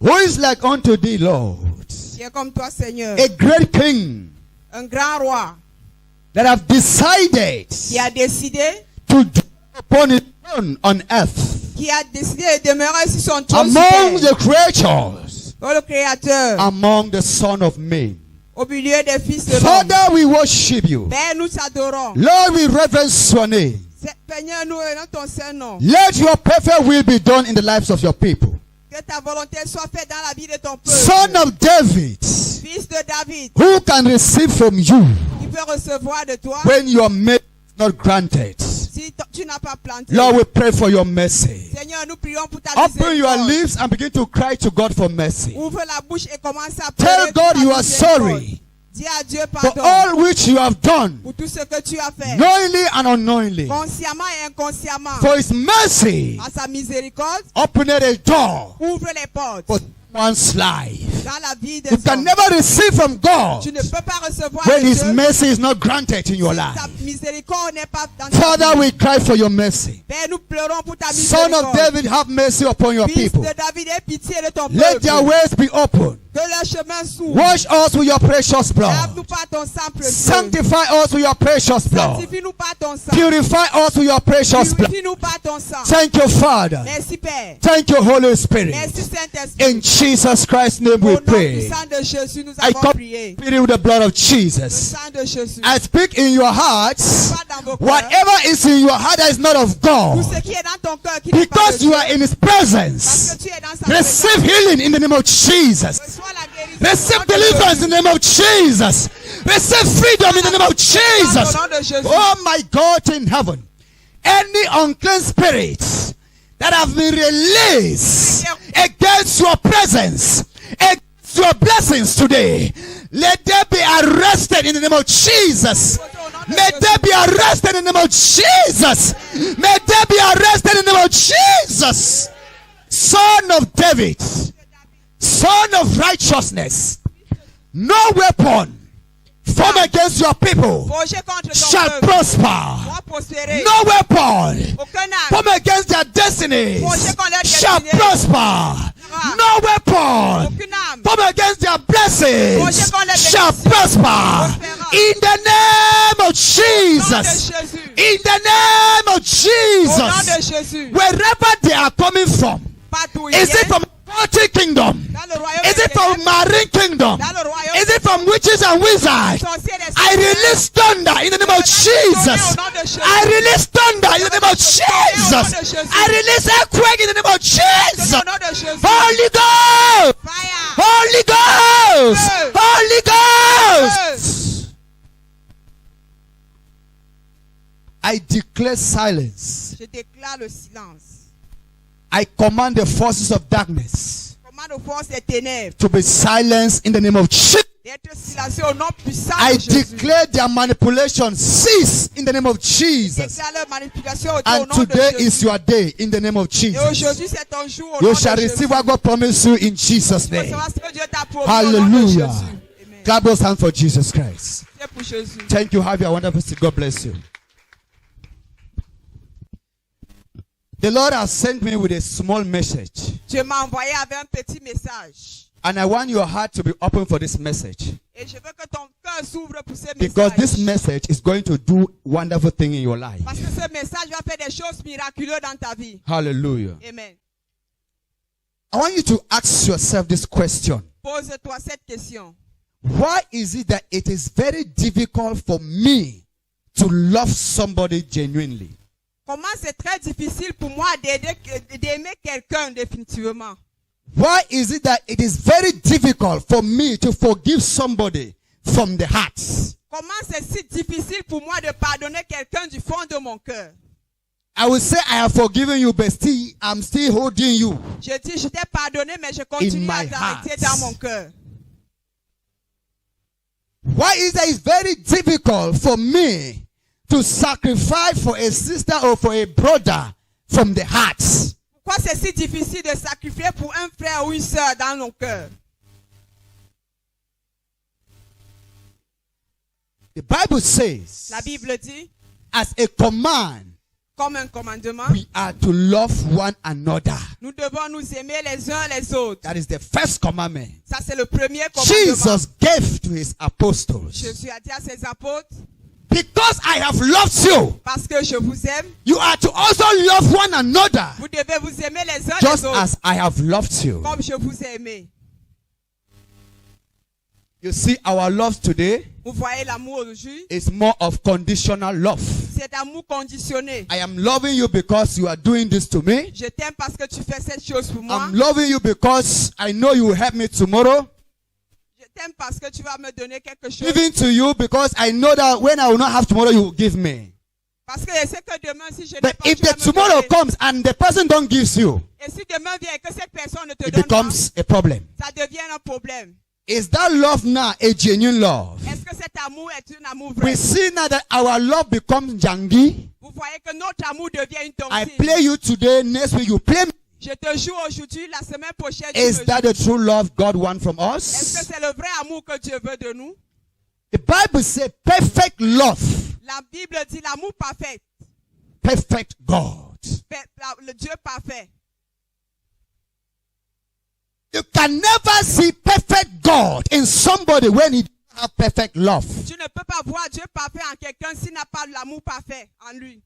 Who is like unto thee, Lord? Qui est comme toi, Seigneur. A great king Un grand roi that have decided qui a décidé, to dwell upon his throne on earth. qui a décidé de demeurer sur son trône Among sur the creatures, terre. Oh, le Créateur, among the son of men. au milieu des fils de l'homme. Father, we worship you. Père, nous t'adorons. Lord, we reverence your name. Seigneur, nous honorons ton Saint-Nom. Let your perfect will be done in the lives of your people. Que ta volonté soit faite dans la vie de ton peuple. Son of David, Fils de David, who can receive from you qui peut recevoir de toi when your mercy is not granted? si tu n'as pas planté. Lord, we pray for your mercy. Seigneur, nous prions pour ta Open your miséricorde. lips and begin to cry to God for mercy. Ouvre la bouche et commence à Tell pleurer pour God ta you are miséricorde. sorry Dis à Dieu for pardon all which you have done, pour tout ce que tu as fait, knowingly and unknowingly. consciemment et inconsciemment. For his mercy À sa miséricorde, opened a door ouvre les portes for one's life. dans la vie des You can hommes. never receive from God Tu ne peux pas recevoir when de his Dieu mercy is not granted in your si life. ta miséricorde n'est pas dans ta Father, vie. we cry for your mercy. Père, nous pleurons pour ta Son miséricorde. of David, have mercy upon your Fils people. de David, aie pitié de ton Let peuple. their ways be open. Que leur chemin s'ouvre. Wash us with your precious blood. Lave-nous par ton sang précieux. Sanctify us with your precious blood. Sanctifie-nous par ton sang. Purify us with your precious blood. Purifie-nous par ton sang. Thank you, Father. Merci Père. Thank you, Holy Spirit. Merci Saint-Esprit. In Jesus Christ's name Au we nom du pray. sang de Jésus, nous I avons come prié. with the blood of Le Jesus. sang de Jésus. I speak in your hearts. Pas dans vos cœurs. Whatever is in your heart that is not of Tout God, ce qui est dans ton cœur qui n'est pas because de you Dieu. are in His Parce presence, que tu es dans sa receive présence. healing in the name of Jesus. Reçois la guérison. Receive au nom de deliverance Jésus. in the name of Jesus. Receive freedom in the name of Au Jesus. nom de Jésus. Oh my God in heaven. Any unclean spirits that have been released against your presence, against your blessings today, let them be arrested in the name of Jesus. May they be arrested in the name of Jesus. May they be arrested in the name of Jesus. Son of David, son of righteousness, no weapon formed against your people Forgé contre ton shall peuple. prosper. Va prospérer. No weapon Aucun âme. formed against their destinies Forgé contre leur shall destinée. prosper. No weapon Aucune âme. formed against their blessings Forgé contre leur shall bénédiction. prosper. Prospérera. In the name of Au nom de Jesus. Jésus. In the name of Au nom de Jesus. Jésus. Wherever they are coming from, Partout is it from Poverty kingdom? dans le royaume Is it des from ténèbres, marine kingdom? dans le royaume Is it from witches and wizards? sorciers des I release thunder in the name of Jesus. I release thunder in the name of Jesus. I release earthquake in the name of Jesus. au nom de Jésus. Holy Ghost! Fire. Holy Ghost! Holy Ghost! I declare silence. Je déclare le silence. I command the forces of darkness Commande aux forces des ténèbres to be silenced in the name of Jesus. d'être silencieux au nom puissant I de Jésus. declare their manipulation cease in the name of Jesus. Déclare leur manipulation au And nom today de Jésus. is your day in the name of Et Jesus. aujourd'hui c'est ton jour au nom You de shall Jésus. receive what God promised you in Jesus' Tu name. recevras ce que Dieu t'a promis au nom de Hallelujah. Jésus. Amen. Clap those hands for Jesus Christ. C'est pour Jésus. Thank you. Have a wonderful day. God bless you. The Lord has sent me with a small message. Dieu m'a envoyé avec un petit message. And I want your heart to be open for this message. Et je veux que ton cœur s'ouvre pour ce Because this message. message is going to do wonderful things in your life. Parce que ce message va faire des choses miraculeuses dans ta vie. Hallelujah. Amen. I want you to ask yourself this question. Pose-toi cette question. Why is it that it is very difficult for me to love somebody genuinely? Comment c'est très difficile pour moi d'aimer quelqu'un définitivement? Why is it that it is very difficult for me to forgive somebody from the heart? Comment c'est si difficile pour moi de pardonner quelqu'un du fond de mon cœur? I will say I have forgiven you, but still I'm still holding you. Je dis, je t'ai pardonné, mais je continue In à my t'arrêter heart. dans mon cœur. Why is that it's very difficult for me to sacrifice for a sister or for a brother from the heart? Pourquoi c'est si difficile de sacrifier pour un frère ou une sœur dans nos cœurs? The Bible says, La Bible dit, as a command, comme un commandement. We are to love one another. Nous devons nous aimer les uns les autres. That is the first commandment. Ça, c'est le premier commandement. Jesus gave to his apostles. Jésus a dit à ses apôtres, Because I have loved you, parce que je vous aime, you are to also love one another. vous devez vous aimer les uns Just les autres, as I have loved you. comme je vous ai aimé. You see, our love today Vous voyez l'amour aujourd'hui, is more of conditional love. c'est amour conditionné. I am loving you because you are doing this to me. Je t'aime parce que tu fais cette chose pour moi. I'm loving you because I know you will help me tomorrow. Je t'aime parce que tu vas me donner quelque chose. Giving to you because I know that when I will not have tomorrow, you will give me. Parce que je sais que demain, si je n'ai But pas, if tu vas the me tomorrow donner. comes and the person don't give you, Et si demain vient et que cette personne ne te it donne pas, becomes a problem. ça devient un problème. Is that love now a genuine love? Est-ce que cet amour est un amour vrai? We see now that our love becomes jangi. Vous voyez que notre amour devient une I tontine. play you today, next week you play me. Je te joue aujourd'hui, la semaine prochaine, tu Is me that joues. the true love God wants from Est-ce que us? c'est le vrai amour que Dieu veut de nous? The Bible says perfect love, La Bible dit l'amour parfait. perfect God. Le Dieu parfait. You can never see perfect God in somebody when he doesn't have perfect love. Tu ne peux pas voir Dieu parfait en quelqu'un s'il n'a pas l'amour parfait en lui.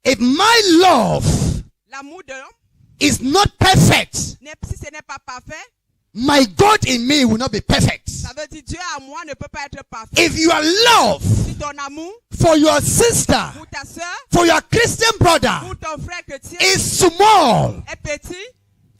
If my love L'amour de l'homme, is not perfect, si ce n'est pas parfait, my God in me will not be perfect. ça veut dire Dieu en moi ne peut pas être parfait. If your love Si ton amour for your sister, pour ta soeur, for your Christian brother pour ton frère chrétien is small, est petit,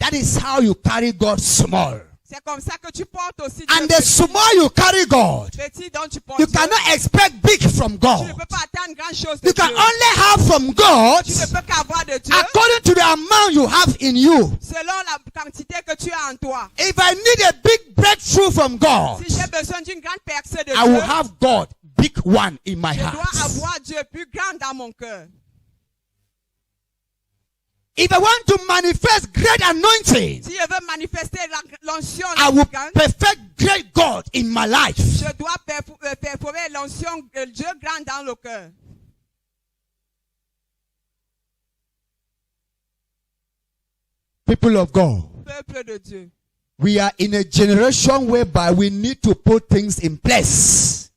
that is how you carry God small. c'est comme ça que tu portes aussi And Dieu the petit. small you carry God, Petit dont tu portes you Dieu. cannot expect big from Tu ne God. peux pas attendre grand chose de You can Dieu. only have from God Tu ne peux qu'avoir de Dieu according to the amount you have in you. selon la quantité que tu as en toi. If I need a big breakthrough from God, Si j'ai besoin d'une grande percée de I will Dieu, have God, big one in my je dois heart. avoir Dieu plus grand dans mon cœur. If I want to manifest great anointing, Si je veux manifester l'onction I la will plus grande, perfect great God in my life. je dois performer l'onction de Dieu grand dans le cœur. People of God, Peuple de Dieu. we are in a generation whereby we need to put things in place.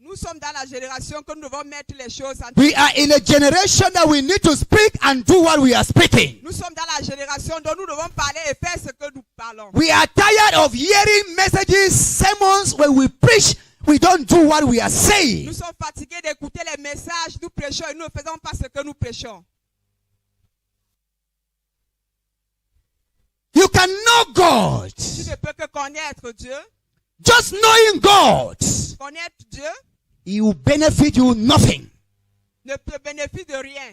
Nous sommes dans la génération que nous devons mettre les choses en We are in a generation that we need to speak and do what we are speaking. Nous sommes dans la génération dont nous devons parler et faire ce que nous parlons. We are tired of hearing messages, sermons, when we preach, we don't do what we are saying. Nous sommes fatigués d'écouter les messages, nous prêchons et nous ne faisons pas ce que nous prêchons. You can know God. Tu ne peux que connaître Dieu. Just knowing God, Connaître Dieu He will benefit you nothing. ne te bénéficie de rien.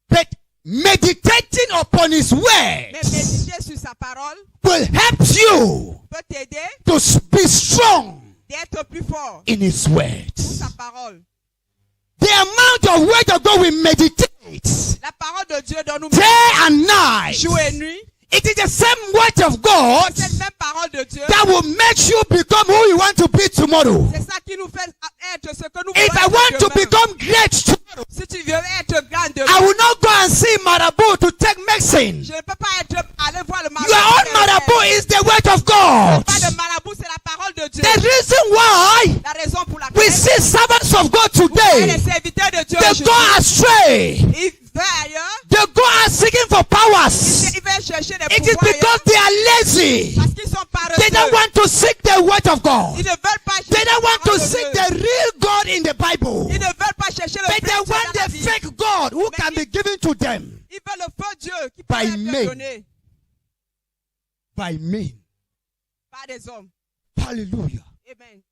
But meditating upon His Mais word méditer sur sa parole will help you peut t'aider to be strong d'être plus fort in His pour word. sa parole. The amount of word of God we meditate La parole de Dieu dont nous day and night, jour et nuit, it is the same word of God c'est cette même parole de Dieu. that will make you become who you want to be tomorrow. C'est ça qui nous fait être ce que nous If I voulons want être to demain. become great tomorrow, Si tu veux être grand demain, I will not go and see Marabout to take medicine. je ne peux pas aller voir le marabout. Your own Marabout is the word of God. Pas de marabout, c'est la parole de Dieu. The reason why La raison pour laquelle we see servants of God les today, serviteurs de Dieu they aujourd'hui, go astray. ils vont ailleurs, They go out seeking for powers. ils vont chercher des It is pouvoirs because ailleurs they are lazy. parce qu'ils sont They don't paresseux. want to seek the word of God. Ils ne veulent pas They chercher don't la want to parole de seek Dieu. the real God in the Bible. Ils ne veulent pas chercher le But vrai they Dieu want dans la the vie. fake God who can be given to them Ils veulent le faux Dieu qui peut By être men. donné by men. par des hommes. Hallelujah. Amen.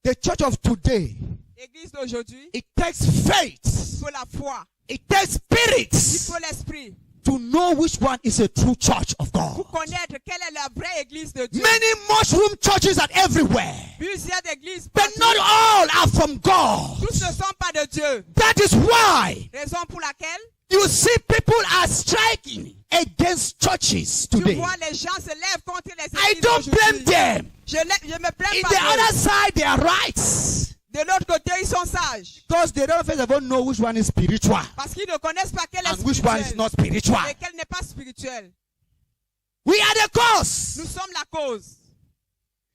The church of today, L'église d'aujourd'hui, it takes faith. il faut la foi, It takes il spirits faut l'esprit to know which one is a true church of God. pour connaître quelle est la vraie église de Dieu. Many mushroom churches are everywhere, Plusieurs églises, but partout, not all are from God. tous ne sont pas de Dieu. That is why Raison pour laquelle you see people are striking against churches tu today. vois les gens se lèvent contre les I églises don't blame d'aujourd'hui. them. Je me plains In pas the d'eux. other side, they are right. De l'autre côté, ils sont sages. Because they don't first of all know which one is spiritual Parce qu'ils ne connaissent pas quel est and which one is spirituel not spiritual. et quel n'est pas spirituel. We are the cause. Nous sommes la cause.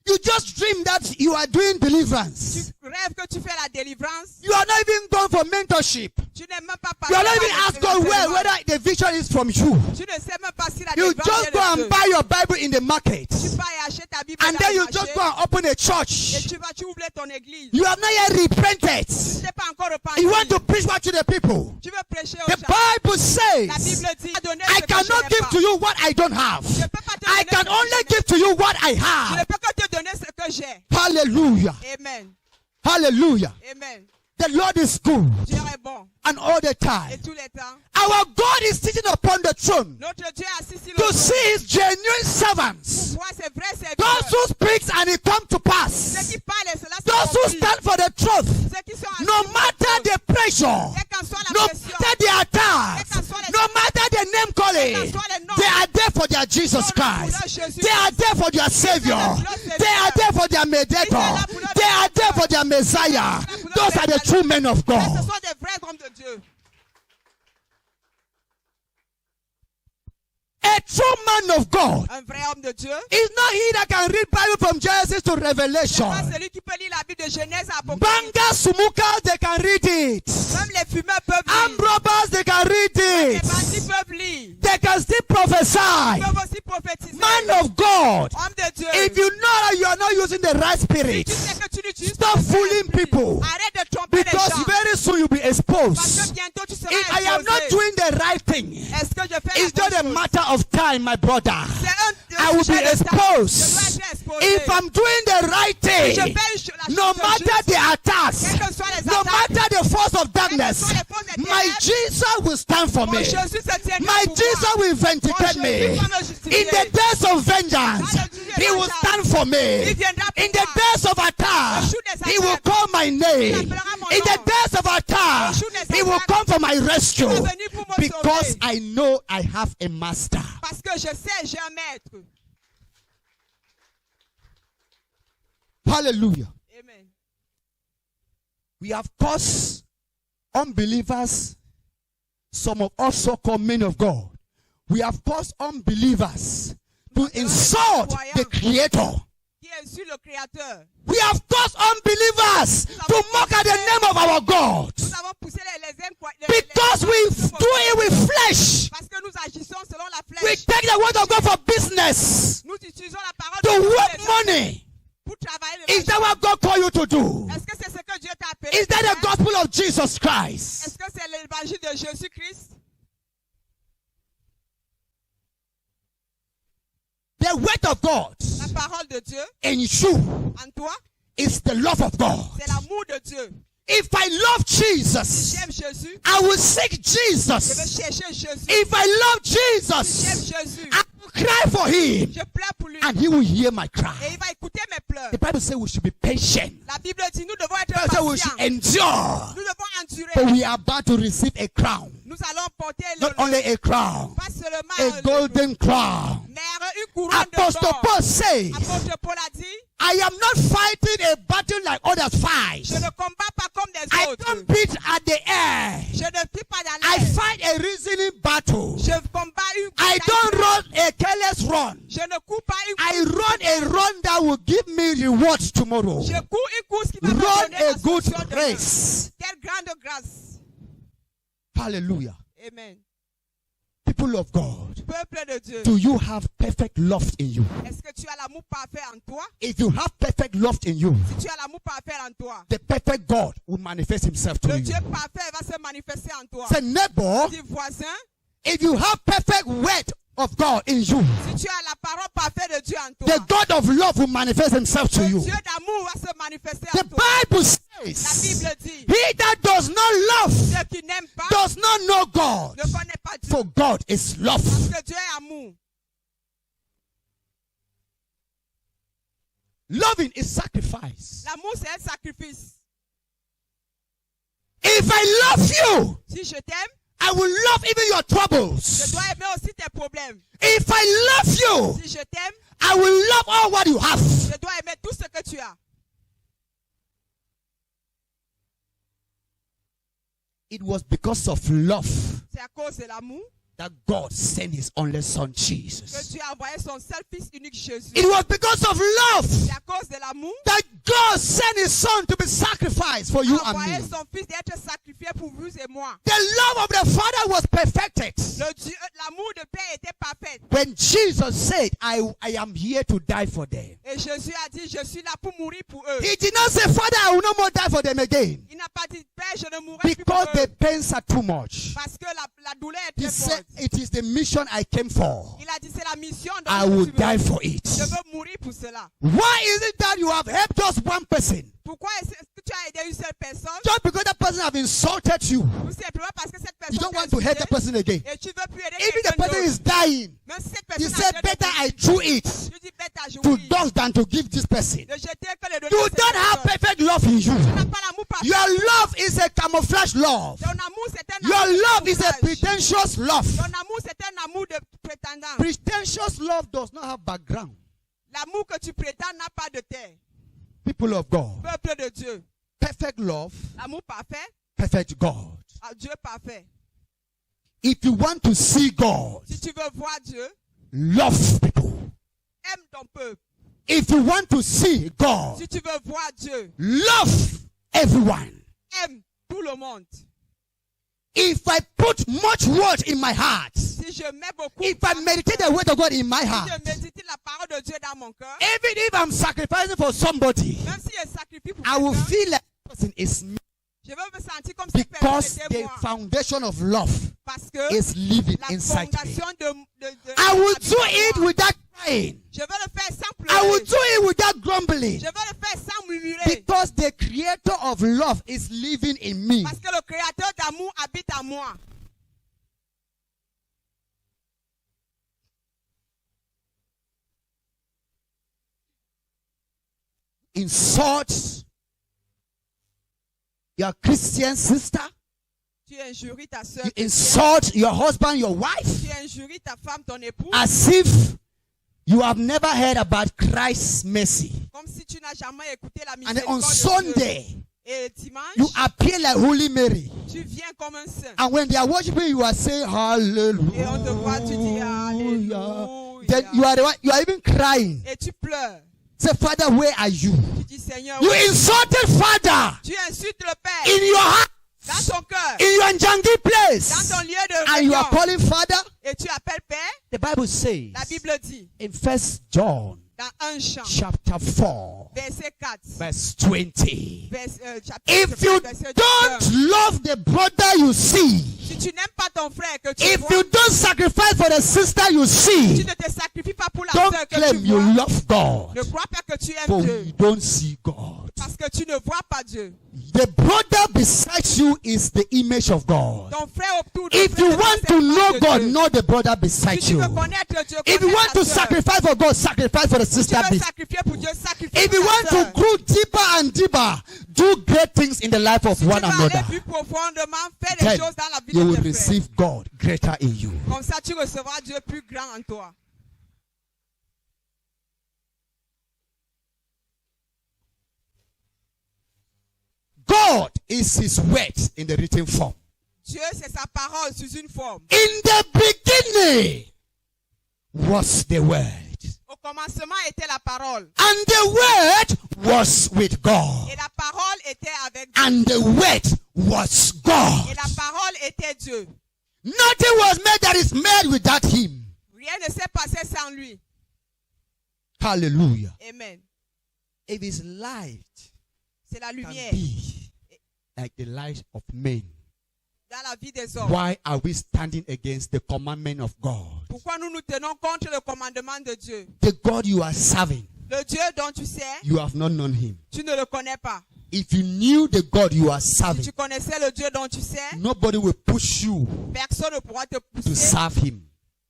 You just dream that you are doing Tu deliverance. rêves que tu fais la délivrance. You are not even going for mentorship. Tu n'es même pas You are not parlé even asked God whether the vision is from you. Tu ne sais même pas si la You délivrance just vient go de and Dieu. buy your Bible in the market. Tu vas et achètes ta Bible And dans then le you marché just go and open a et church. tu ouvres ton église. You have not yet repented. Tu n'es pas encore repenti. You want to preach what to the people. Tu veux prêcher aux The gens. Bible La says, Bible dit, donner I ce que je cannot n'ai give pas. to you what I don't have. Je peux pas te I donner can ce que only je n'ai give to you what I Je ne have. peux que te donner ce que j'ai. Hallelujah. Amen. Hallelujah. Amen. The Lord is good Dieu est bon. and all the Et time. tous les temps. Our God is sitting upon the throne Notre Dieu est assis sur le to trône. see his genuine servants. Pour voir ses vrais Those serviteurs. who speaks and it come to Ceux pass. qui parlent et cela Those who s'accomplit. stand for the truth. Ceux qui sont assis No sur le matter trône. the pressure, Quelle qu'en soit la no pression. matter the attacks, no matter the name calling, they are there for their Jesus Christ. They are there for their Savior. They are there for their Mediator. They are there for their Messiah. Those are the true men of Ce God. sont des vrais hommes de Dieu. A true man of God Un vrai homme de Dieu. is not he that can read Bible from Genesis to C'est pas Revelation. celui qui peut lire la Bible de Genèse à Apocalypse. Banga sumukas, they can read it. Même les fumeurs peuvent Armed lire. robbers, they can read Les it. bandits peuvent lire. They can still prophesy. Ils peuvent aussi prophétiser. Man of God, Homme de Dieu. if you know that you are not using the right spirit, Tu sais que tu n'utilises stop pas le fooling Saint-Esprit. people. Arrête de tromper les Because gens. very soon you'll be Parce exposed. que bientôt tu seras If I am not exposé. doing the right thing, Est-ce que je fais it's la just a bonne chose? matter of time, my brother. C'est I will be sujet de temps. Je dois exposed. être exposé. If I'm doing the right Je thing, fais la no chose matter juste. the attacks, Quelles que soient les no attaques, matter the force of darkness, Quelles que soient les forces des my ténèbres, Jesus will stand for mon me. Jésus se tiendra My pour Jesus moi. will vindicate Mon me. Jésus va me In justifier. the days of vengeance, he will stand for me. Il viendra pour In the moi. days of attack, he will call my name. In the days of attack, he will come for my rescue. Because I know I have a master. Parce que je sais, j'ai un maître. Hallelujah. Amen. We have caused unbelievers, some of us so-called men of God, we have caused unbelievers to insult the Creator. Qui est sur le Créateur. We have caused unbelievers to mock at the name of our God. Nous avons poussé les Because we do it with flesh. Parce que nous agissons selon la We flèche. take the word of God for business, Nous utilisons la parole to de Dieu work money. pour travailler. Is that what God called you to do? Est-ce que c'est ce que Dieu t'a appelé? Is that de the faire? gospel of Jesus Christ? Est-ce que c'est l'évangile de Jésus-Christ? The word of God La parole de Dieu in you en toi, is the love of God. c'est l'amour de Dieu. If I love Si Jesus, j'aime Jésus, I will seek je vais Jesus. chercher Jésus. If I love Si j'aime Jesus, Jésus, I will cry for him je pleure pour lui. and he will hear my Et cry. il va écouter mes pleurs. The Bible says we should be patient. La Bible dit nous devons être The Bible says we should patients. endure. Nous devons endurer. But we are about to receive a crown. Nous allons porter Not only a crown, pas seulement a golden crown. mais une couronne Apostle d'or. Paul says, Apôtre Paul a dit, I am not fighting a battle like others fight. je ne combats pas comme des I autres. don't beat at the air. Je ne prie pas dans I l'air. fight a reasoning battle. Je combats une I don't run a careless run. Je ne cours pas une I run a run that will give me rewards tomorrow. Je cours une course qui va me Run donner la a good solution demain. race. Quelle grande grâce. Hallelujah. Amen. People of God, Peuple de Dieu, do you have perfect love in you? est-ce que tu as l'amour parfait en toi? If you have perfect love in you, Si tu as l'amour parfait en toi, the perfect God will manifest himself to le you. Dieu parfait va se manifester en toi. Say, neighbor, Dis voisin, if you have perfect word of God in you, si tu as la parole parfaite de Dieu en toi, the God of love will manifest himself to le you. Dieu d'amour va se manifester The en toi. Bible La says, Bible dit, he that does not love ceux qui n'aiment pas does not know God, ne connaissent pas Dieu. for God is love. Parce que Dieu est amour. Loving is sacrifice. L'amour, c'est un sacrifice. If I love you, Si je t'aime, I will love even your je troubles. dois aimer aussi tes problèmes. If I love you, Si je t'aime, I will love all what you have. je dois aimer tout ce que tu as. It was because of love C'est à cause de l'amour that God sent his only son que Jesus. Dieu a envoyé son seul fils unique Jésus. It was because of love C'est à cause de l'amour that God sent his son to be sacrificed for you qu'il a and envoyé me. son fils d'être sacrifié pour vous et moi. The love of the Father was perfected. L'amour de Père était parfait. When Jesus said, I am here to die for them. Et Jésus a dit, je suis là pour mourir pour eux. He did not say, Father, I will no more die for them again. Il n'a pas dit, Père, je ne mourrai plus pour Because eux. the pains are too much. Parce que la douleur est He très said, forte. it is the mission I came for. Il a dit, c'est la mission dont I je will suis die venu. for it. Je veux mourir pour cela. Why is it that you have helped just one person? Pourquoi est-ce que tu as aidé une seule personne? Just because that person have insulted you, Tout simplement parce que cette personne you don't t'a want to help insulté that person again. et tu veux plus aider Even the quelqu'un person d'autre. is dying, Même si cette you personne said, a better I threw it tu dis, bête à to jouir. dogs than to give this person. De jeter que le donner You à cette don't have personne. perfect love in you. Tu n'as pas l'amour parfait. Your love is a camouflage love. Ton amour, c'est un Your amour de love is a camouflage. pretentious love. Ton amour, c'est un amour de prétendant. Pretentious love does not have background. L'amour que tu prétends n'a pas de terre. People of God, Peuple de Dieu. perfect love, L'amour parfait, perfect God. Dieu parfait. If you want to see God, Si tu veux voir Dieu, love people. aime ton peuple. If you want to see God, Si tu veux voir Dieu, love everyone. aime tout le monde. If I put much word in my heart, Si je mets beaucoup, if I meditate the word of God in my si heart, je médite la parole de Dieu dans mon cœur, even if I'm sacrificing for somebody, même si je sacrifie pour I will quelqu'un, feel like the person is me je veux me sentir comme cette personne because était the moi. foundation of love Parce que is living la inside me. fondation de I will habite do en it moi. without crying. Je veux le faire sans I will pleurer. do it without grumbling. Je veux le faire sans murmurer. Because the creator of love is living in me. Parce que le créateur d'amour habite en moi. Insult your Christian sister. Tu injuries ta soeur. You insult your husband, your wife, Tu injuries ta femme, ton époux. as if you have never heard about Christ's mercy. Comme si tu n'as jamais écouté la And then on miséricorde de Dieu. Sunday, Et dimanche, you appear like Holy Mary. tu viens comme un saint. And when they are worshiping, you are saying Et on te voit, tu dis Hallelujah. Alléluia. Then you are the one, you are even crying. Et tu pleures. Say, Father, where are you? Tu dis Seigneur, You insulted Father tu insultes le Père in your heart, dans ton cœur, in your Njangi dans place, ton lieu de and you are réunion. calling Father. Et tu appelles Père. The Bible says La Bible dit in 1 John dans 1 Jean, chapter 4, verset 4, verse 20. chapitre If you 4, verset 2. don't love the brother you see, Si tu n'aimes pas ton frère que tu if vois, you don't sacrifice for the sister you tu see, ne te sacrifies pas pour la don't sœur que tu claim you vois. love God, Ne crois pas que tu for aimes Dieu you don't see God. parce que tu ne vois pas Dieu. The brother beside you is the image of God. Ton frère autour de If you want to know God, know the brother si beside tu you. veux connaître Dieu, If you connais want ta to sœur. sacrifice for God, sacrifice for the Si tu sister. veux sacrifier pour Dieu, sacrifie If pour you ta want sœur. to grow deeper and deeper, do great things in the life of Si tu one veux aller another. plus profondément, fais des Then choses dans la vie you de will tes frères. receive God greater in you. Comme ça, tu recevras Dieu plus grand en toi. God is his word in the written form. Dieu, c'est sa parole sous une forme. In the beginning was the word. Au commencement était la parole. And the word was with God. Et la parole était avec Dieu. And the word was God. Et la parole était Dieu. Nothing was made that is made without him. Rien ne s'est passé sans lui. Hallelujah. Amen. If his light C'est la can lumière be like the light of men, dans la vie des hommes. why are we standing against the commandment of God? Pourquoi nous nous tenons contre le commandement de Dieu? The God you are serving, Le Dieu dont tu sais, you have not known him. tu ne le connais pas. If you knew the God you are Si serving, tu connaissais le Dieu dont tu sais, nobody will push you personne ne pourra te to pousser serve him.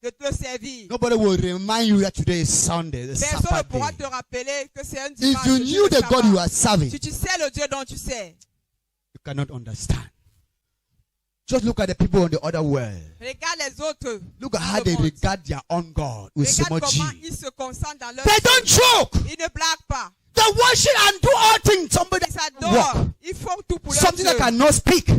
de te servir. Nobody will remind you that today is Sunday, the Personne ne Sabbath pourra day. te rappeler que c'est un If dimanche. you le knew jour de the God sabbat. you are serving, Si tu sais le Dieu dont tu sais, you cannot understand. Just look at the people in the other world. regarde les autres. Look at dans how le they monde. regard their own God with so Regarde much comment G. ils se concentrent dans leur They don't joke. Ils ne blaguent pas. They worship and do all things. Somebody Ils that adorent. walk. Ils font tout pour leur Something Dieu. that cannot speak.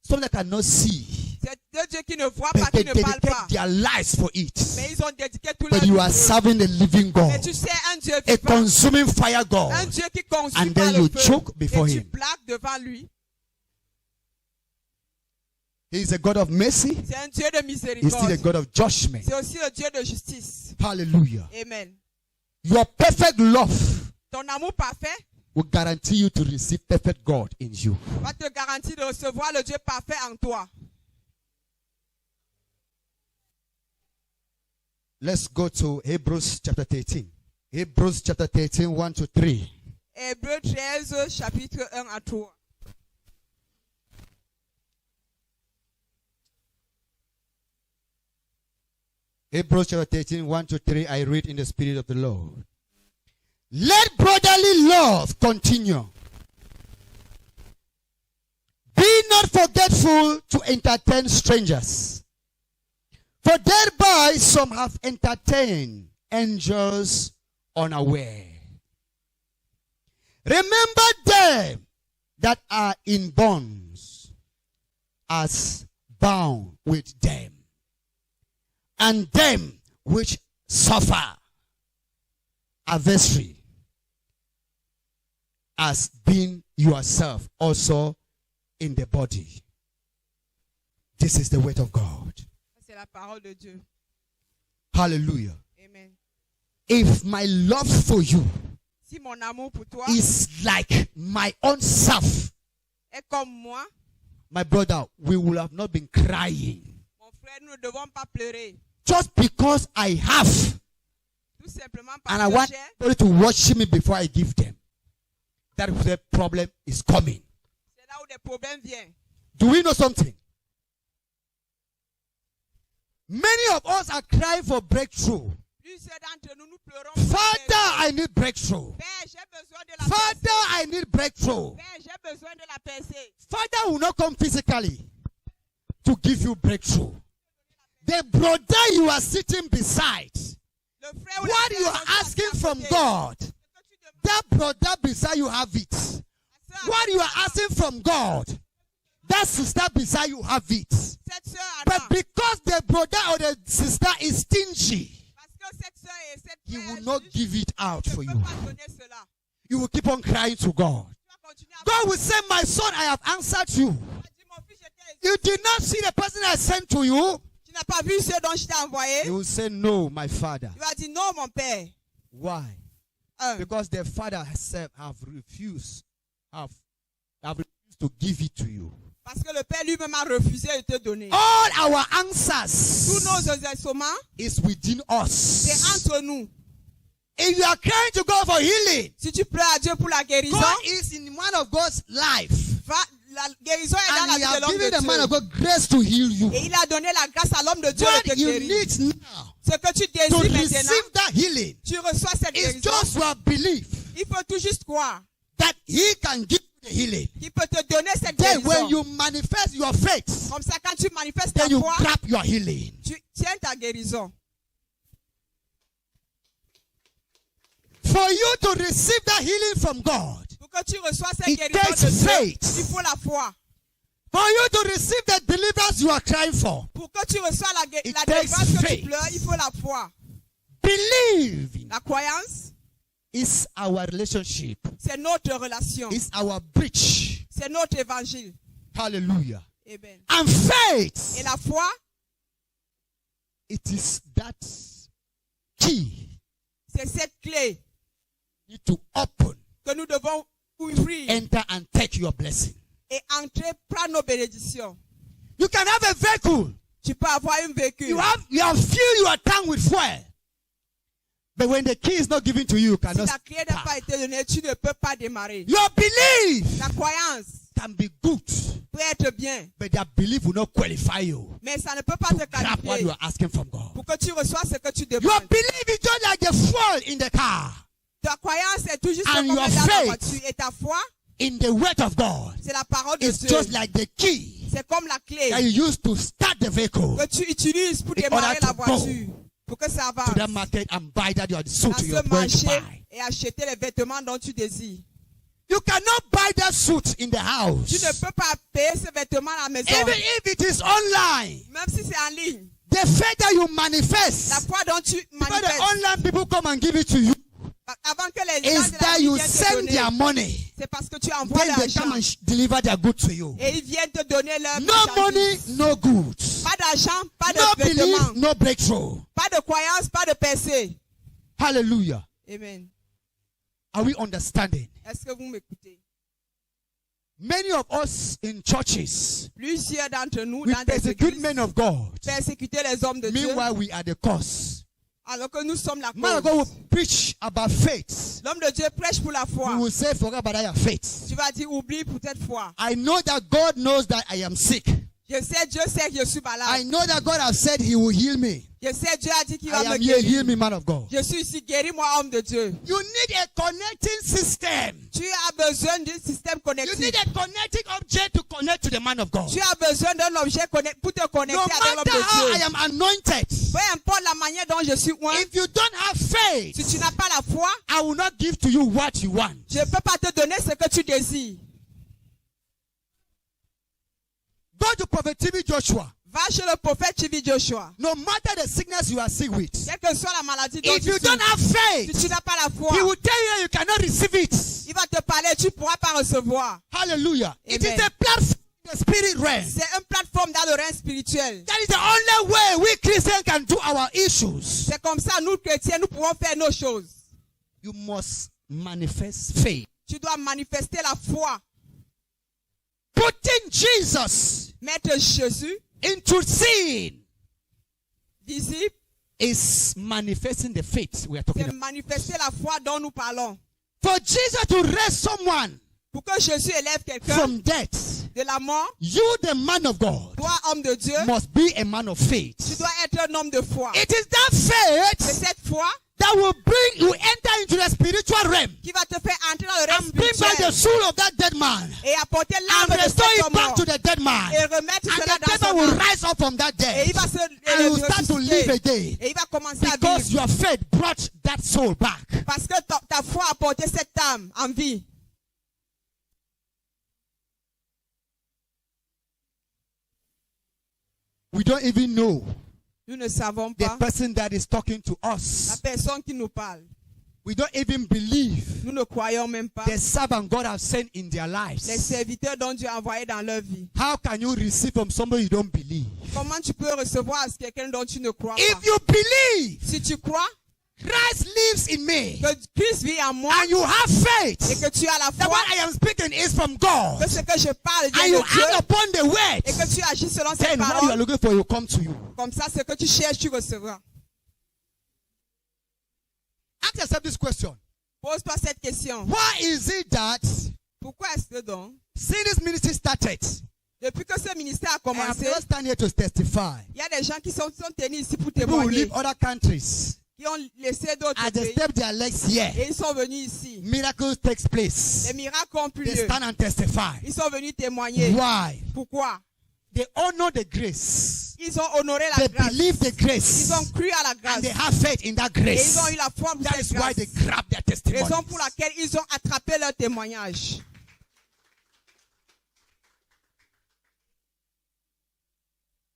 some that cannot see, C'est deux dieux qui ne voient but pas, they qui ne parlent dedicate pas. their lives for it. Mais ils ont dédié tout leur But you vie are pour eux. serving a living Mais God, tu sais, un Dieu a vivant, consuming fire un God, Dieu qui consume and par then le you feu. choke before Et tu him. plaques devant lui. He is a God of mercy. C'est un Dieu de He's still a miséricorde. God of judgment. C'est aussi le Dieu de justice. Hallelujah. Amen. Your perfect love Ton amour parfait will guarantee you to receive perfect God in you. va te garantir de recevoir le Dieu parfait en toi. Let's go to Hebrews chapter 13. Hebrews chapter 13, 1 to 3. Hébreux 13, chapitre 1 à 3. Hebrews chapter 13, 1 to 3. I read in the Spirit of the Lord. Let brotherly love continue. Be not forgetful to entertain strangers, for thereby some have entertained angels unaware. Remember them that are in bonds, as bound with them, and them which suffer adversary, as being yourself also in the body. This is the word of God. C'est la parole de Dieu. Hallelujah. Amen. If my love for you Si mon amour pour toi is like my own self, est comme moi, my brother, we will have not been crying. mon frère, nous ne devons pas pleurer. Just because I have, Tout simplement and I parce want que j'ai. people to worship me before I give them, that is the problem is coming. C'est là où des problèmes viennent. Do we know something? Many of us are crying for breakthrough. Plusieurs d'entre nous, nous pleurons. pour Father, la I need breakthrough. Père, j'ai besoin de la Father, percée. I need breakthrough. Père, j'ai besoin de la percée. Father will not come physically to give you breakthrough. The brother you are sitting beside, Le frère ou la what sœur you dont are tu as asking à from côté, God, ce que tu demandes that brother beside you have it. à sœur, What you are asking from God, that sister beside you have it. cette sœur a But non. because the brother or the sister is stingy, Parce que cette sœur et cette he frère will not juste give it out ne for peut you. pas donner cela. You will keep on crying to God. Tu vas continuer à God will say, my son, I have answered you. dire, mon fils, j'étais. You did not see the person I sent to you. Tu n'as pas vu ceux dont je t'ai envoyé? He will say, no, my father. Il va dire non, mon père. Why? Un. Because the father himself have refused to give it to you. Parce que le père lui-même a refusé de te donner. All our Tous answers nos exaucements, is within c'est us. entre nous. If you are crying to God for healing, Si tu pleures à Dieu pour la guérison, God is in one of God's life. la guérison est dans And la he vie has de l'homme given the man de of Dieu. God grace to heal you. Et il a donné la grâce à l'homme de Dieu de What te you guérir. need now Ce que tu to désires maintenant, receive that healing tu reçois cette is guérison. just your belief Il faut tout juste croire that he can give you the healing. qu'il peut te donner cette Then when guérison. you manifest your faith, Comme ça, quand tu manifestes ta then you foi, grab your healing. tu tiens ta guérison. For you to receive that healing from God, Pour que tu reçois cette It guérison takes de Dieu, faith. il faut la foi. for you to receive the deliverance you are crying for, Pour que tu reçois It la takes délivrance que faith. tu pleures, il faut la foi. believing La croyance, is our relationship, c'est notre relation. is our bridge. C'est notre évangile. Hallelujah. Amen. And faith, Et la foi, it is that key c'est cette clé need to open, que nous devons ouvrir enter and take your blessing. et entrer, prendre nos bénédictions. You can have a vehicle. Tu peux avoir un véhicule. You have filled your tank with fuel. But when the key is not given to you, you Si cannot la clé n'a start. pas été donnée, tu ne peux pas démarrer. Your belief La croyance can be good, peut être bien, but that belief will not qualify you mais ça ne peut pas to te grab what you qualifier are asking from God. pour que tu reçois ce que tu Your demandes. belief is just like the fuel in the car, Ta croyance est tout juste And comme your dans la faith voiture. Et ta foi, in the word of God. c'est la parole de It's Dieu. just like the key C'est comme la clé that you use to start the vehicle que tu utilises pour In démarrer order to la voiture. Pour que ça avance. to that market and buy that your suit Dans you're ce going to marché buy. et acheter les vêtements dont tu désires. You cannot buy that suit in the Tu house. ne peux pas payer ces vêtements à la maison. Even if it is online, Même si c'est en ligne. the faith that you La manifest, foi dont tu because the manifestes. online people come and give it to you, Avant que les gens is de la that vie you viennent te send donner, their money, c'est parce que tu envoies then they come l'argent. and deliver their goods to you. Et ils viennent te donner leur No money, marchandise. no goods. Pas d'argent, pas No de vêtements. belief, no breakthrough. Pas de croyance, pas de percée. Hallelujah. Amen. Are we understanding? Est-ce que vous m'écoutez? Many of us in churches, Plusieurs d'entre nous we dans des persecute églises men of God. persécuter les hommes de Dieu, Meanwhile, we are the cause. alors que nous sommes la Man of cause. God will preach about faith. L'homme de Dieu prêche pour la We foi. will say, forget about your faith. Tu vas dire, oublie pour cette foi. I know that God knows that I am sick. Je sais, Dieu sait que je suis I malade. know that God has said he will heal me. Je sais, Dieu a dit qu'il I va me am here, heal guérir. me, man of God. Je suis ici, guéris-moi, homme de Dieu. You need a connecting system. Tu as besoin d'un système You connecté. need a connecting object to connect to the man of God. Tu as besoin d'un objet pour te No connecter avec l'homme matter how de I Dieu. am anointed, Peu importe la manière dont je suis oint, if you don't have si tu faith, n'as pas la foi, I will not give to you what you want. je ne peux pas te donner ce que tu désires. Go to Prophet TV Joshua. Va chez le prophète Chivi Joshua. No matter the sickness you are sick with, Quelle que soit la maladie dont if tu you don't souffres, have si faith, tu n'as pas la foi, he will tell you you cannot receive it. il va te parler, tu ne pourras pas recevoir. Hallelujah. It is Amen. a platform in the spirit realm. C'est une plateforme dans le règne spirituel. That is the only way we Christians can do our issues. C'est comme ça, nous chrétiens, nous pouvons faire nos choses. You must manifest faith. Tu dois manifester la foi. Putting Jesus Mettre Jésus into sin visible, is manifesting the faith we are talking c'est about. manifester la foi dont nous parlons. For Jesus to raise someone Pour que Jésus élève quelqu'un from death, de la mort, you, the man of God, toi, homme de Dieu, must be a man of tu faith. dois être un homme de foi. It is that C'est faith cette foi that will bring you enter into the spiritual realm qui va te faire entrer dans le règne and bring back the spirituel soul of that dead man et apporter and l'âme de restore cet it homme back mort to the dead man. et remettre And cela the dans devil son will âme. rise up from that Et dead il va se and you start to live ressusciter. again Et il va commencer à because vivre. your faith brought that soul back. Parce que ta foi a apporté cette âme en vie. We don't even know Nous ne savons the pas person that is talking to la us. personne qui nous parle. We don't even believe Nous ne croyons même pas the servant God has sent in their les lives. serviteurs dont Dieu a envoyés dans leur vie. How can you receive from somebody you don't believe? Comment tu peux recevoir quelqu'un dont tu ne crois pas? If you believe Si tu crois Christ lives in me que Christ vit en moi and you have et faith, que tu as la that foi, what I am speaking is from God, que ce que je parle and vient you de Dieu act upon the et que words, tu agis selon ses then what you are paroles, looking for will come to you. comme ça, ce que tu cherches, tu recevras. Ask yourself this question. Pose-toi cette question. Why is it that Pourquoi est-ce que donc, since this ministry started, depuis que ce ministère a I am commencé, not standing here to testify. il y a des gens qui sont tenus ici pour People who témoigner, leave other countries, qui ont laissé d'autres as they pays step their legs here, et ils sont venus ici. miracles takes place. Les miracles ont pu They lieu. stand and testify. Ils sont venus témoigner. Why? Pourquoi? They honor the grace. Ils ont honoré la They grâce. believe the grace. Ils ont cru à la And grâce. they have faith in that Et grace. ils ont eu la foi pour That cette is why grâce. they grab their testimony. Raison pour laquelle ils ont attrapé leur témoignage.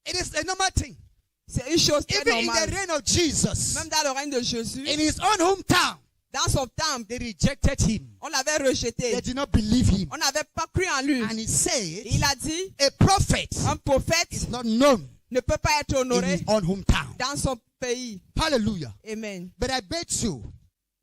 It is a normal thing. C'est une chose très Even in the normale. reign of Jesus, Même dans le règne de Jésus, in his own hometown, dans son temple, they rejected him. on l'avait They rejeté. did not believe him. On n'avait pas cru en lui. And he Et said, il a dit, a prophet un prophète is not known ne peut pas être in honoré his own hometown. dans son pays. Hallelujah. Amen. But I bet you,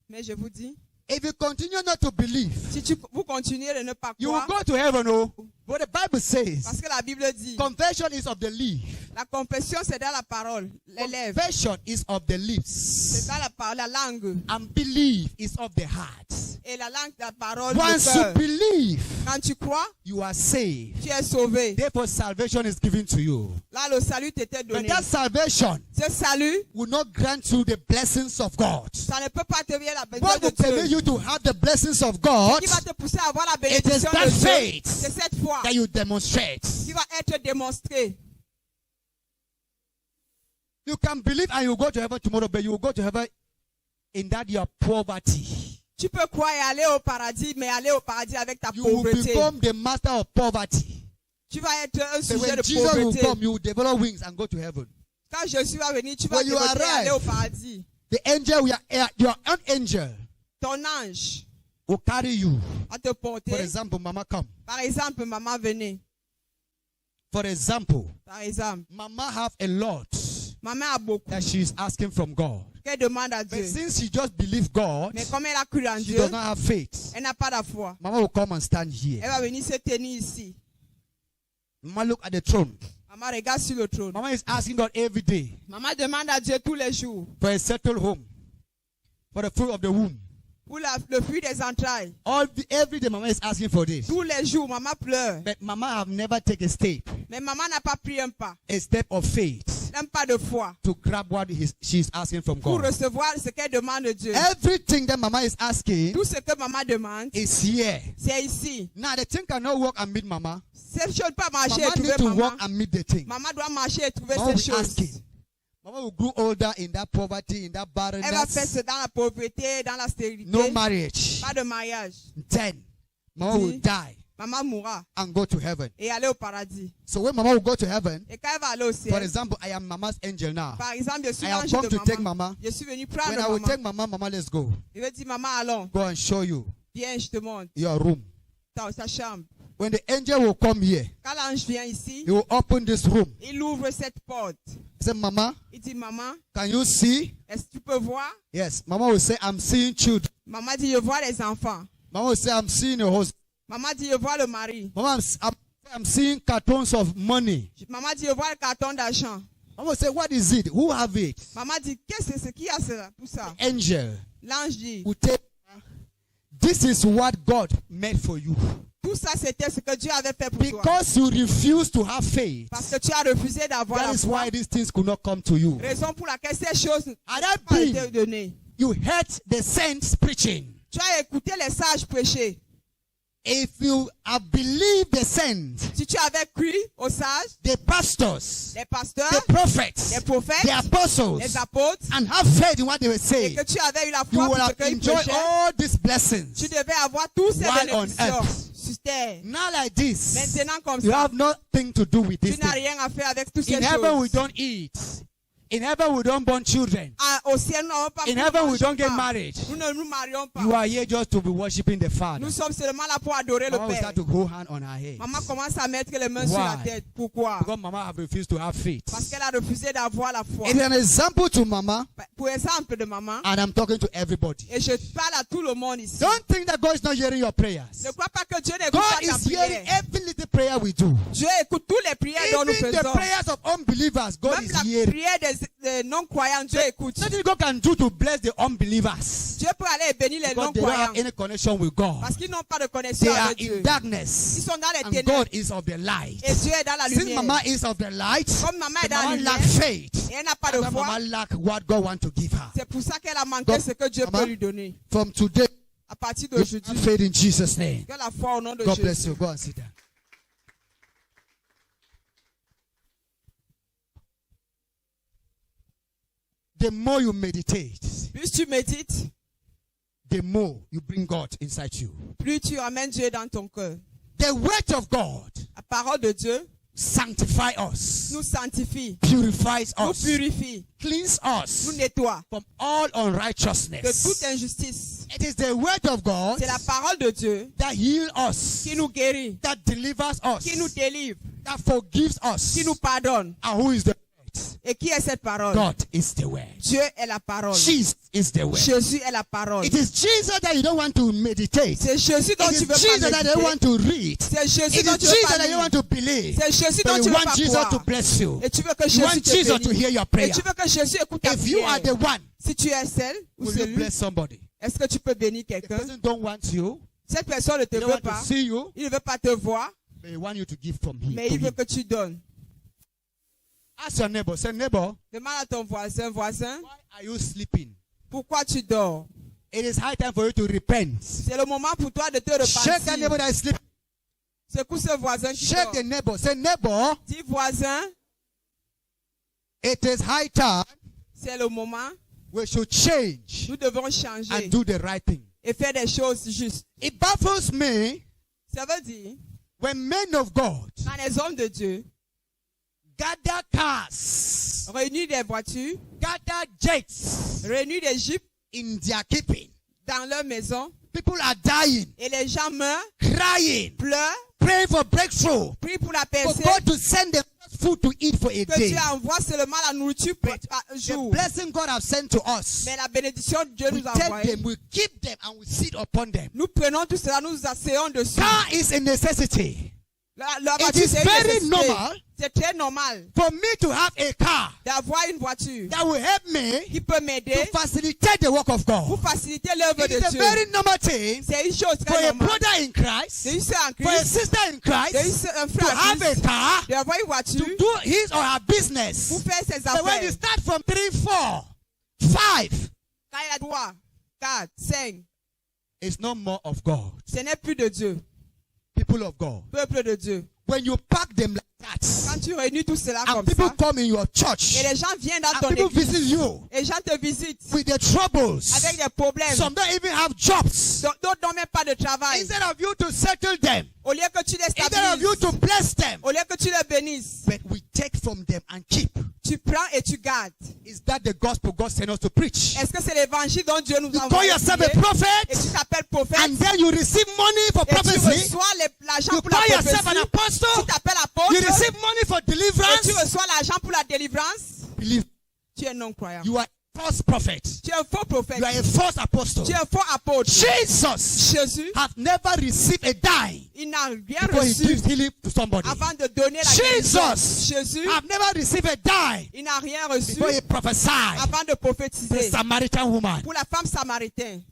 Mais je vous dis, if you continue not to believe, si vous continuez de ne pas you will croire, go to heaven. Oh, but the Bible says, parce que la Bible dit, confession is of the lips. la confession c'est dans la parole, les lèvres. Confession is of the C'est lips. dans la parole, la langue. And belief is of the heart. Et la langue, la parole, le Once you cœur. believe, Quand tu crois, you are saved. tu es sauvé. Therefore, salvation is given to you. Là, le salut t'était But donné. that salvation Ce salut, will not grant you the blessings of God. ça ne peut pas te donner la What bénédiction will de permit Dieu. you to have the blessings of God Qui va te pousser à avoir la It is bénédiction that de Dieu. faith C'est cette foi that you demonstrate. qui va être démontrée. You can believe and you go to heaven tomorrow, but you will go to heaven in that your poverty. Tu peux croire et aller au paradis, mais aller au paradis avec ta You will pauvreté. become the master of poverty. Tu vas être un But sujet when de Jesus will pauvreté. come, you will develop wings and go to heaven. Quand Jésus va venir, tu vas When you développer et aller au arrive, paradis. The angel, your own angel, Ton ange will carry you. va te porter. For example, Mama come. Par exemple, maman venait. For example, Par exemple, Mama have a lot maman a beaucoup. that she is asking from God. Qu'elle demande à But Dieu. since she just believes God, Mais comme elle a cru en she Dieu, does not have faith. elle n'a pas de foi. Mama will come and stand here. Elle va venir se tenir ici. Mama look at the throne. Maman regarde sur le trône. Mama is asking God every day Maman demande à Dieu tous les jours for a settled home, for the fruit of the womb. pour le fruit des entrailles. Every day, Mama is asking for this. Tous les jours, maman pleure. But Mama have never taken a step Mais maman n'a pas pris un pas. of faith Elle n'a pas de foi to grab what she is asking from pour God. recevoir ce qu'elle demande de Dieu. Everything that Mama is asking Tout ce que maman demande, is here. c'est ici. Now the thing cannot walk and meet Mama. Cette chose ne peut pas marcher et Mama trouver need to maman. walk and meet the thing. Maman doit marcher et trouver Mama will ces be choses. asking. Mama will grow older in that poverty, in that Elle va faire barrenness. ça dans la pauvreté, dans la stérilité. No marriage. Pas de mariage. Then Mama will die Maman mourra and go to heaven. et aller au paradis. So when Mama will go to heaven, Et quand elle va aller au for ciel, example, I am Mama's angel now. par exemple, je suis I have l'ange come de to take maman. Mama. Je suis venu prendre When I will maman. take Mama, let's go. Je vais dire, maman, allons. Go and show you Viens, je te montre your room. ta chambre. When the angel will come here, Quand l'ange vient ici, he will open this room. il ouvre cette porte. Say, Mama, Il dit, maman, can you see? est-ce que tu peux voir? Yes. Mama will say, I'm seeing children. Maman dit, je vois les enfants. Mama will say, I'm seeing a husband. Maman dit, je vois le mari. Mama, I'm seeing cartons of money. Maman dit, je vois le carton d'argent. Mama will say, what is it? Who have it? Maman dit, qu'est-ce que c'est qui a ça pour ça? Angel L'ange dit, will tell her, this is what God made for you. tout ça c'était ce que Dieu avait fait pour toi. Because you refuse to have faith, Parce que tu as refusé d'avoir that la is foi. why these things could not come to you. Raison pour laquelle ces choses n'ont At that pas point, été données. you heard the saints preaching. Tu as écouté les sages prêcher. If you have believed the saints, Si tu avais cru aux sages, the pastors, les pasteurs, the prophets, les prophètes, the apostles, les apôtres, and have faith in what they were et saying, que tu avais eu la you foi will pour ce have qu'ils enjoyed prêchaient, all these blessings. tu devais avoir tous ces While on bénédictions earth. sur terre. Not like this. Maintenant comme You ça, have nothing to do with tu this n'as thing. rien à faire avec toutes ces In heaven, we choses. don't eat. In heaven, we don't born children. Au ciel, nous n'avons pas In nous heaven, we mangeons don't get pas. married. Nous ne nous marions pas. You are here just to be worshiping the Father. Nous sommes seulement là pour adorer le Mama will Père. start to go hand on her head. Maman commence à mettre les mains sur la Why? tête. Pourquoi? Because Mama have refused to have faith. Parce qu'elle a refusé d'avoir la foi. It is an example to Mama, Pour exemple de maman, and I'm talking to everybody. et je parle à tout le monde ici. Don't think that God is not hearing your prayers. Ne crois pas que Dieu n'écoute God pas ta is hearing prière. every little prayer we do. Dieu écoute toutes les prières dont nous Even the faisons. prayers of unbelievers, God Même is la hearing. prière des non-croyants, Dieu écoute. Nothing God can do to bless the unbelievers. Dieu peut aller bénir les Because they don't non-croyants have any connection with God. parce qu'ils n'ont pas de They connexion are avec Dieu. in darkness. Ils sont dans les And ténèbres God is of the light. et Dieu est dans la Since lumière. Mama is of the light, Comme maman est dans la Mama lumière lack faith. et elle n'a pas de That's why foi, Mama lack what God wants to give her. c'est pour ça qu'elle a manqué God- ce que Dieu Maman, peut lui donner. From today, À partir you have d'aujourd'hui, faith in Jesus' name. que la foi au nom de God bless Jésus. you. Go and sit down. The more you meditate, Plus tu médites, the more you bring God inside you. plus tu ramènes Dieu dans ton cœur. The word of God La parole de Dieu sanctifies us, nous sanctifie, purifies nous us, purifie, cleans nous us nettoie from all de toute unrighteousness. injustice. It is the word of God C'est la parole de Dieu that heals us, qui nous guérit, that delivers qui nous us, délivre, that forgives us. qui nous pardonne. And who is the word? Et qui est cette parole? God is the word. Dieu est la parole. Jesus is the word. Jésus est la parole. It is Jesus that you don't want to meditate. C'est Jésus dont It tu is veux Jesus pas that you don't want méditer. to read. C'est Jésus It dont is tu veux Jesus pas that you lire. want to believe. C'est Jésus But dont you tu veux want pas Jesus to croire. bless you. Et tu veux que You want Jésus te Jesus to bénisse. hear your Et prayer. tu veux que Jésus écoute ta If you are prière. the one, Si tu es celle ou will you celui, bless somebody? est-ce que tu peux bénir The quelqu'un? person don't want you. Cette personne ne te They don't veut want pas. to see you. Il ne veut pas te voir, But he want you to give from him. mais to il veut him. que tu donnes. Ask your neighbor. Say, neighbor, Demande à ton voisin, voisin, why are you sleeping? pourquoi tu dors? It is high time for you to repent. C'est le moment pour toi de te Shake that neighbor repentir. that is sleeping. Secoue ce voisin qui Shake dort. the neighbor. Say, neighbor, Dis voisin, it is high time c'est le moment. we should change Nous devons changer and do the right thing. et faire des choses justes. It baffles me Ça veut dire, when men of God quand les hommes de Dieu gather cars, réunissent des voitures, gather jets réunissent des jeeps in their keeping. dans leur maison, People are dying, et les gens meurent, crying, pleurent, praying for breakthrough, prient pour la for percée, God to send them food to eat for a que day. Dieu envoie seulement la nourriture pour un The jour. blessing God has sent to us, Mais la bénédiction de Dieu we nous a take envoyée. them, we keep them, and we sit upon them. Nous prenons tout cela, nous nous asseyons dessus. Car is a necessity. La It voiture, is c'est une very nécessité. normal C'est très normal for me to have a car d'avoir une voiture that will help me qui peut m'aider to facilitate the work of pour God. faciliter l'œuvre It de is a Dieu. very normal thing C'est une chose for très a normale. brother in C'est Christ, une sœur en for a Christ, sister in c'est Christ, un to frère en have a Christ, car, d'avoir une voiture to do his or her business. pour faire ses But when you affaires. start from 3, 4, 5, Quand il y a 3, 4, 5, it's no more of God. ce n'est plus de Dieu. People of God. Peuple de Dieu. When you pack them like Quand that, tu réunis tout cela and comme people ça, come in your church, et les gens viennent dans and ton people église, visit you et les gens te visitent with their troubles, avec des problèmes, some don't even have jobs. d'autres n'ont même pas de travail. Instead of you to settle them, Au lieu que tu les instead of you stabilises, to bless them, au lieu que tu les bénisses, but we take from them and keep. tu prends et tu gardes. Is that the gospel God sent us to preach? Est-ce que c'est l'évangile dont Dieu nous You a call envoyé yourself a et tu prophet, t'appelles prophète and then you receive money for et tu prophecy. reçois l'argent You pour la call yourself prophétie, an apostle. tu t'appelles You apôtre receive money for et tu deliverance. reçois l'argent pour la délivrance. Believe Tu es non-croyant. you are a false prophet. Tu es un faux prophète. You are a false apostle. Tu es un faux apôtre. Jesus Jésus, have never received a dime il n'a rien before he reçu gives healing to somebody. avant de donner la guérison. Jesus Jésus, have never received a dime il n'a rien reçu before he prophesied avant de to the prophétiser. Samaritan woman. Pour la femme samaritaine.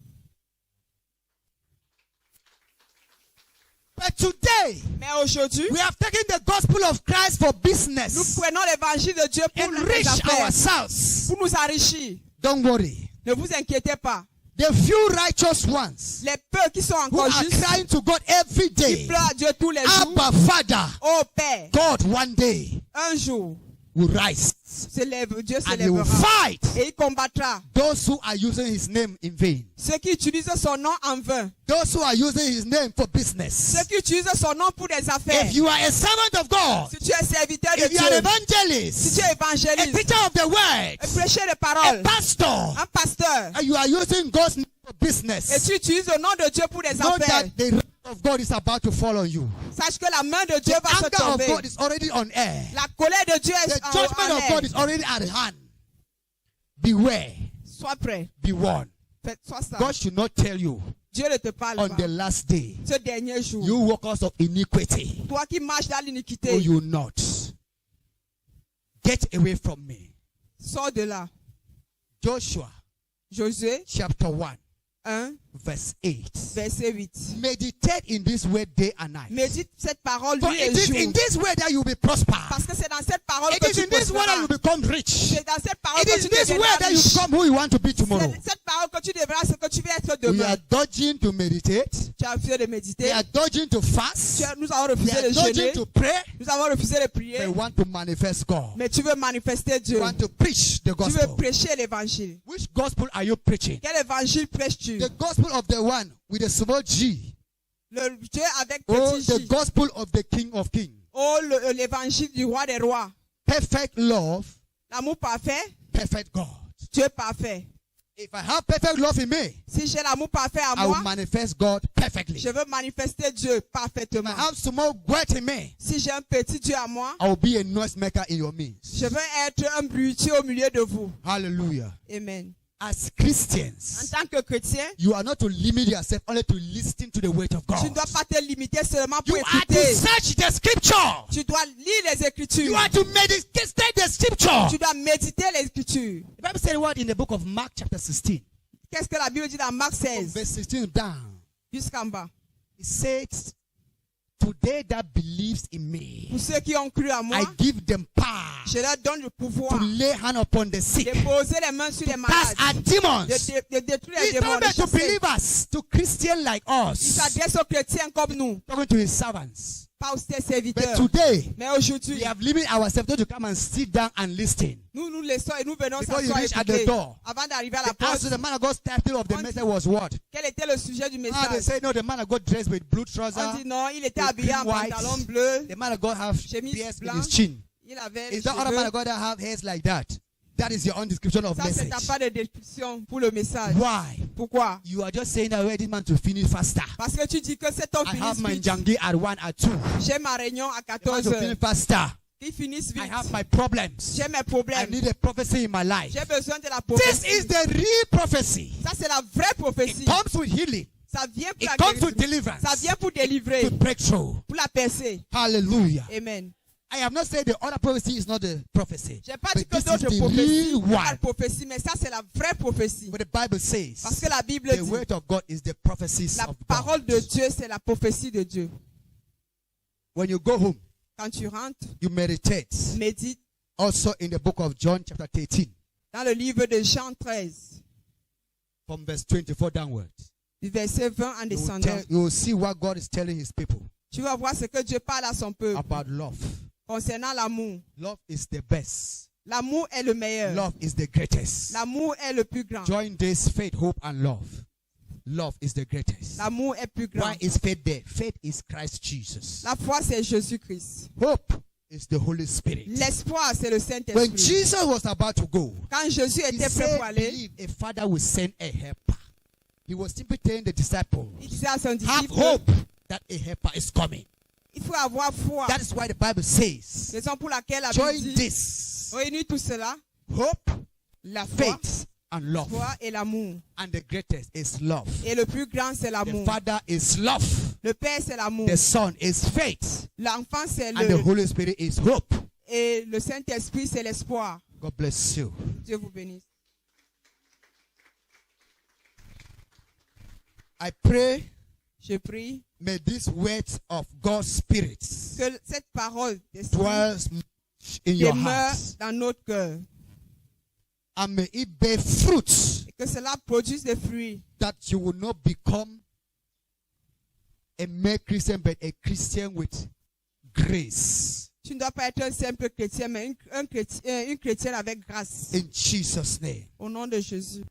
But today, Mais aujourd'hui, we have taken the gospel of Christ for nous business. prenons l'évangile de Dieu pour les Enrich affaires, ourselves. pour nous enrichir. Don't worry. Ne vous inquiétez pas. The few righteous ones Les peu qui sont who encore are justes, crying to God every qui day, pleurent à Dieu tous les jours. Abba Father, Oh Père, God one day un jour, will rise Dieu se and he will lèvera fight et il combattra those who are using his name in vain. ceux qui utilisent son nom en vain, Those who are using his name for business. ceux qui utilisent son nom pour des affaires. If you are a servant of God, Si tu es serviteur de if you are an Dieu, si evangelist, tu es a évangéliste, teacher of the un word, prêcheur de a parole, pastor, un pasteur, and you are using God's name for et business, tu utilises le nom de Dieu pour des know affaires, that the wrath of God is about to fall on you. sache que la main de Dieu The va se anger of tomber. God is already on air. La colère de Dieu The est en judgment of God air. is already at hand. Beware, Sois prêt. be warned. Sois ça. God should not tell you Dieu ne te parle on pas. the last day, Ce dernier jour, you workers of iniquity, toi qui marches dans will l'iniquité, you not get away from me. sors de là. Joshua Josué chapter 1 1, verse 8. verset 8. Meditate in this word day and night. Médite cette parole For nuit it et is jour. in this way that you will be prospered. Parce que c'est dans cette parole It que is tu in this way that you prospéreras. become rich. C'est dans cette parole It que is tu in this way deviendras that you riche. become who you want to be tomorrow. C'est cette parole que tu deviendras ce que tu veux être We demain. are dodging to meditate. Tu as refusé de We méditer. are dodging to fast. Nous avons We refusé are de dodging jeûner. to pray. Nous avons refusé de We prier. want to manifest God. Mais tu veux manifester We Dieu. want to preach the Tu veux gospel. prêcher l'évangile. Which gospel are you preaching? Quel évangile prêches-tu? The gospel of the one with a small G. Le Dieu avec Oh, petit the J. gospel of the King of Kings. Oh, l'évangile du roi des rois. Perfect love, L'amour parfait. perfect God. Dieu parfait. If I have perfect love in me, Si j'ai l'amour parfait à I will moi, manifest God perfectly. je veux manifester Dieu If parfaitement. I have small word in me, Si j'ai un petit Dieu à moi, I will be a noisemaker in your midst. je veux être un bruitier au milieu de vous. Hallelujah. Amen. As En Christians, tant que chrétien, you are not to limit yourself only to listen to the word of tu ne God. dois pas te limiter seulement You pour are to écouter. search the scripture. Tu dois lire les You Écritures. are to meditate the scripture. Tu dois méditer les Écritures. The Bible said what in the book of Mark chapter 16, Qu'est-ce que la Bible dit dans Marc from 16, verse 16 down. jusqu'en bas? It says, today that believes in me, Pour ceux qui ont cru à moi, I give them power je leur donne le pouvoir to lay hand upon the sick, de poser les mains sur les cast malades, out demons. de détruire les He's démons, talking de to chasser. believers, to Christians like Il us, s'adresse aux chrétiens comme nous. talking to his servants. pas aux But serviteurs. today, Mais aujourd'hui, we have limited ourselves to come and sit down and listen. nous laissons et nous venons Before you s'asseoir et reach at the écouter. door, Avant d'arriver à la They asked porte, the man of God's title of the On message dit- was what? quel était le sujet du They message? say no, the man of God dressed with blue On trousers. dit non, il était with habillé en green white. pantalon bleu. The man of God have Chemise pierced in his blanche. chin. Il avait les Is that other man cheveux. of God that have hairs like that? That is your own description of Ça, c'est message. ta part de description pour le message. Why? Pourquoi? You are just saying that we this man to finish faster. Parce que tu dis que cet homme I have finisse my vite. jangi at 1 at 2. J'ai ma réunion à The man 14 to finish heures. faster. Qu'il finisse vite. I have my problems. J'ai mes I problèmes. need a prophecy in my life. J'ai besoin de la This prophétie. is the real prophecy. Ça, c'est la vraie prophétie. It comes with healing. Ça vient pour It la comes with guérison. deliverance. Ça vient pour délivrer, To breakthrough. pour la percer. Hallelujah. Amen. I have not said the other prophecy is not the prophecy. J'ai pas But dit que this is d'autres the prophéties real sont la one. prophétie, mais ça, c'est la vraie prophétie. What the Bible says. Parce que la Bible The dit, word of God is the prophecies la of parole God. de Dieu, c'est la prophétie de Dieu. When you go home, Quand tu rentres, you meditate. médite Also in the book of John chapter 13, dans le livre de Jean 13, from verse 24 downwards. du verset 20 en descendant. You will see what God is telling his people Tu vas voir ce que Dieu parle à son peuple about love. concernant l'amour. Love is the best. L'amour est le meilleur. Love is the greatest. L'amour est le plus grand. Join this: faith, hope, and love. Love is the greatest. L'amour est plus grand. Why is faith there? Faith is Christ Jesus. La foi, c'est Jésus-Christ. Hope is the Holy Spirit. L'espoir, c'est le When Saint-Esprit. Jesus was about to go, Quand Jésus he était prêt said, pour aller, believe a father will send a helper. He was simply telling the disciples, il disait à son have disciple, hope that a helper is coming. il faut avoir foi. That is why the Bible says, Raison pour laquelle la join Bible dit, this: réunis tout cela, hope, la foi, faith, and love. foi et l'amour. And the greatest is love. Et le plus grand, c'est The l'amour. Father is love. Le Père, c'est l'amour. The Son is faith. L'enfant, c'est And the le... Holy Spirit is hope. Et le Saint-Esprit, c'est l'espoir. God bless you. Dieu vous bénisse. I pray, Je prie may these words of God's Spirit que cette parole d'esprit dwells in your demeure hearts. dans notre cœur. And may it bear fruits, Et que cela produise des fruits. that you will not become a mere Christian, but a Christian with grace. Tu ne dois pas être un simple chrétien, mais une chrétienne avec grâce. In Jesus' name. Au nom de Jésus.